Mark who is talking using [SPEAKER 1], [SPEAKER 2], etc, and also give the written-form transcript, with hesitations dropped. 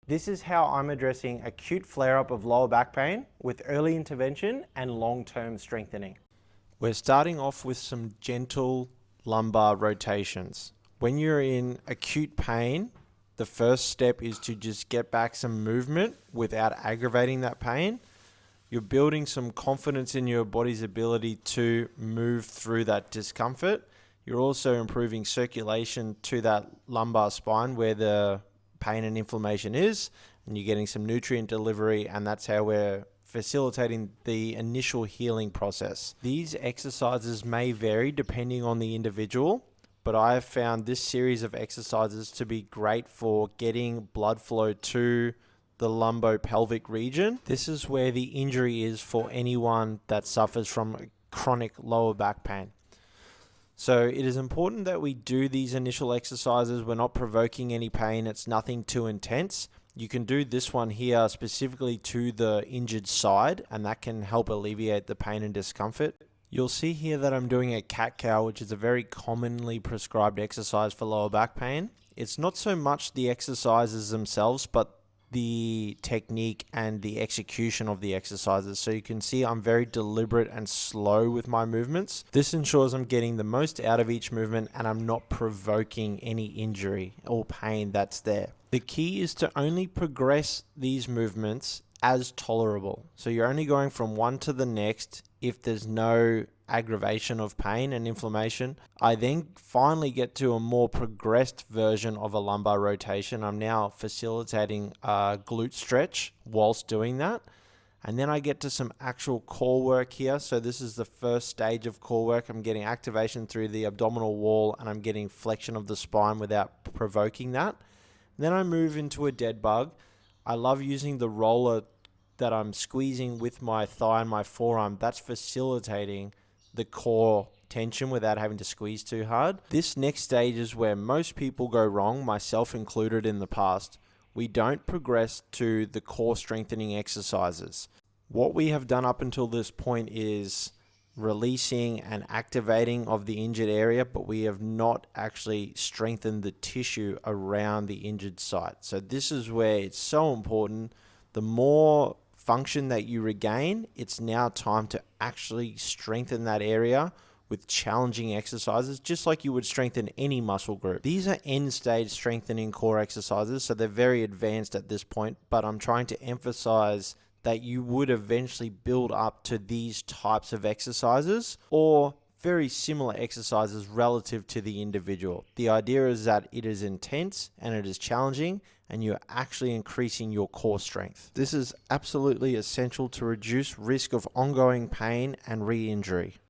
[SPEAKER 1] This is how I'm addressing acute flare-up of lower back pain with early intervention and long-term strengthening. We're starting off with some gentle lumbar rotations. When you're in acute pain, the first step is to just get back some movement without aggravating that pain. You're building some confidence in your body's ability to move through that discomfort. You're also improving circulation to that lumbar spine where the pain and inflammation is, and you're getting some nutrient delivery, and that's how we're facilitating the initial healing process. These exercises may vary depending on the individual, but I have found this series of exercises to be great for getting blood flow to the lumbopelvic region. This is where the injury is for anyone that suffers from chronic lower back pain. So it is important that we do these initial exercises. We're not provoking any pain. It's nothing too intense. You can do this one here specifically to the injured side, and that can help alleviate the pain and discomfort. You'll see here that I'm doing a cat-cow, which is a very commonly prescribed exercise for lower back pain. It's not so much the exercises themselves, but the technique and the execution of the exercises. So you can see I'm very deliberate and slow with my movements. This ensures I'm getting the most out of each movement and I'm not provoking any injury or pain that's there. The key is to only progress these movements as tolerable. So you're only going from one to the next if there's no aggravation of pain and inflammation. I then finally get to a more progressed version of a lumbar rotation. I'm now facilitating a glute stretch whilst doing that. And then I get to some actual core work here. So this is the first stage of core work. I'm getting activation through the abdominal wall and I'm getting flexion of the spine without provoking that. Then I move into a dead bug. I love using the roller that I'm squeezing with my thigh and my forearm. That's facilitating the core tension without having to squeeze too hard. This next stage is where most people go wrong, myself included in the past. We don't progress to the core strengthening exercises. What we have done up until this point is releasing and activating of the injured area, but we have not actually strengthened the tissue around the injured site. So this is where it's so important. The more function that you regain, it's now time to actually strengthen that area with challenging exercises, just like you would strengthen any muscle group. These are end stage strengthening core exercises, so they're very advanced at this point, but I'm trying to emphasize that you would eventually build up to these types of exercises or very similar exercises relative to the individual. The idea is that it is intense and it is challenging and you're actually increasing your core strength. This is absolutely essential to reduce risk of ongoing pain and re-injury.